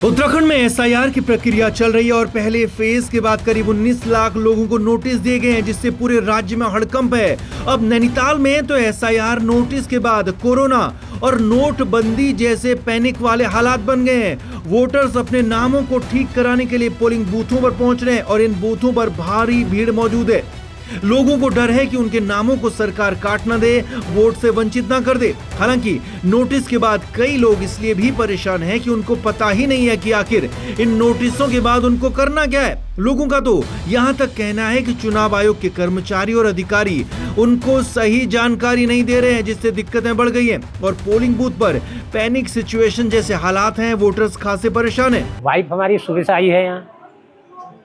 उत्तराखंड में एसआईआर की प्रक्रिया चल रही है और पहले फेज के बाद करीब 19 लाख लोगों को नोटिस दिए गए हैं, जिससे पूरे राज्य में हड़कंप है। अब नैनीताल में तो एसआईआर नोटिस के बाद कोरोना और नोटबंदी जैसे पैनिक वाले हालात बन गए हैं। वोटर्स अपने नामों को ठीक कराने के लिए पोलिंग बूथों पर पहुंच रहे हैं और इन बूथों पर भारी भीड़ मौजूद है। लोगों को डर है कि उनके नामों को सरकार काट न दे, वोट से वंचित न कर दे। हालांकि नोटिस के बाद कई लोग इसलिए भी परेशान हैं कि उनको पता ही नहीं है कि आखिर इन नोटिसों के बाद उनको करना क्या है। लोगों का तो यहां तक कहना है कि चुनाव आयोग के कर्मचारी और अधिकारी उनको सही जानकारी नहीं दे रहे हैं, जिससे दिक्कतें बढ़ गई हैं और पोलिंग बूथ पर पैनिक सिचुएशन जैसे हालात हैं। वोटर्स खासे परेशान है। वाइफ हमारी सुबह से आई है यहाँ,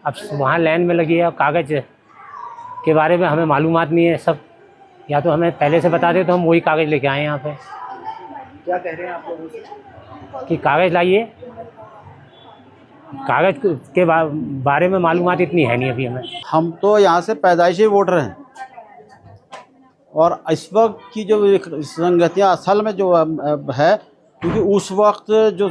अब वहाँ लाइन में लगी है। कागज के बारे में हमें मालूमात नहीं है सब, या तो हमें पहले से बता दे तो हम वही कागज़ लेके आए यहाँ पे। क्या कह रहे हैं आप लोगों से? कि कागज़ लाइए, कागज़ के बारे में मालूमात इतनी है नहीं अभी हमें। हम तो यहाँ से पैदाइशी वोटर हैं और इस वक्त की जो संगतियाँ असल में जो है, क्योंकि उस वक्त जो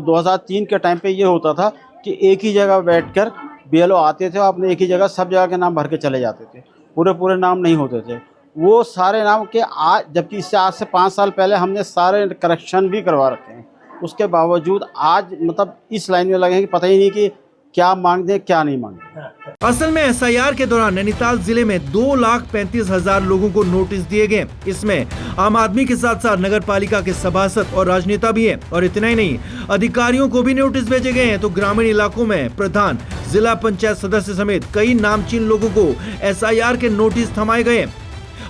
2003 के टाइम पे ये होता था कि एक ही जगह बैठकर बीएलओ आते थे और अपने एक ही जगह सब जगह के नाम भर के चले जाते थे, पूरे नाम नहीं होते थे वो सारे नाम के। आज जबकि इससे आज से 5 साल पहले हमने सारे करेक्शन भी करवा रखे हैं, उसके बावजूद आज मतलब इस लाइन में लगे हैं कि पता ही नहीं कि क्या मांगते क्या नहीं मांगते। असल में एसआईआर के दौरान नैनीताल जिले में 2,35,000 लोगों को नोटिस दिए गए। इसमें आम आदमी के साथ साथ नगर पालिका के सभासद और राजनेता भी हैं। और इतना ही नहीं, अधिकारियों को भी नोटिस भेजे गए हैं। तो ग्रामीण इलाकों में प्रधान, जिला पंचायत सदस्य समेत कई नामचीन लोगों को एसआईआर के नोटिस थमाए गए।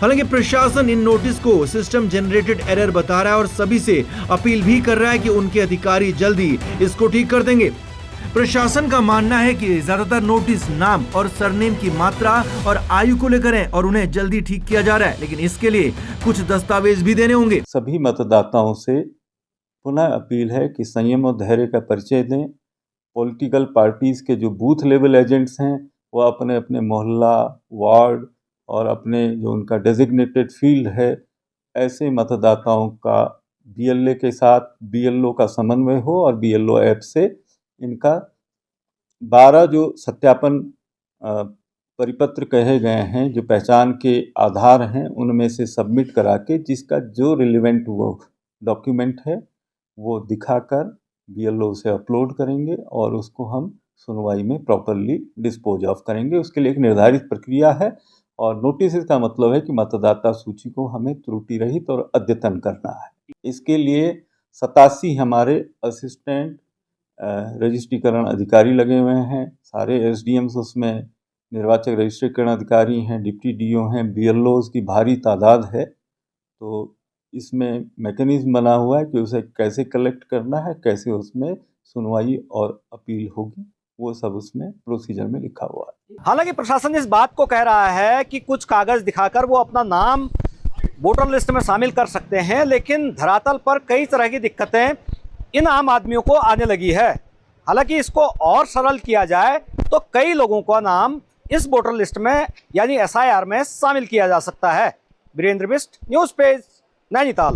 हालांकि प्रशासन इन नोटिस को सिस्टम जनरेटेड एरर बता रहा है और सभी से अपील भी कर रहा है कि उनके अधिकारी जल्दी इसको ठीक कर देंगे। प्रशासन का मानना है कि ज्यादातर नोटिस नाम और सरनेम की मात्रा और आयु को लेकर है और उन्हें जल्दी ठीक किया जा रहा है, लेकिन इसके लिए कुछ दस्तावेज भी देने होंगे। सभी मतदाताओं से पुनः अपील है कि संयम और धैर्य का परिचय दें। पॉलिटिकल पार्टीज के जो बूथ लेवल एजेंट्स हैं वो अपने अपने मोहल्ला, वार्ड और अपने जो उनका डेजिग्नेटेड फील्ड है, ऐसे मतदाताओं का बीएलए के साथ बीएलओ का समन्वय हो और बीएलओ ऐप से इनका 12 जो सत्यापन परिपत्र कहे गए हैं, जो पहचान के आधार हैं, उनमें से सबमिट करा के जिसका जो रिलेवेंट वो डॉक्यूमेंट है वो दिखाकर बीएलओ से अपलोड करेंगे और उसको हम सुनवाई में प्रॉपरली डिस्पोज ऑफ करेंगे। उसके लिए एक निर्धारित प्रक्रिया है और नोटिस का मतलब है कि मतदाता सूची को हमें त्रुटि रहित और अद्यतन करना है। इसके लिए 87 हमारे असिस्टेंट रजिस्ट्रीकरण अधिकारी लगे हुए हैं, सारे एसडीएम्स उसमें निर्वाचक रजिस्ट्रीकरण अधिकारी हैं, डिप्टी डीओ हैं, बीएलओज की भारी तादाद है। तो इसमें मैकेनिज्म बना हुआ है कि उसे कैसे कलेक्ट करना है, कैसे उसमें सुनवाई और अपील होगी, वो सब उसमें प्रोसीजर में लिखा हुआ है। हालांकि प्रशासन इस बात को कह रहा है कि कुछ कागज दिखाकर वो अपना नाम वोटर लिस्ट में शामिल कर सकते हैं, लेकिन धरातल पर कई तरह की दिक्कतें इन आम आदमियों को आने लगी है। हालांकि इसको और सरल किया जाए तो कई लोगों का नाम इस वोटर लिस्ट में यानी एसआईआर में शामिल किया जा सकता है। Virendra Bisht, news page, Nainital.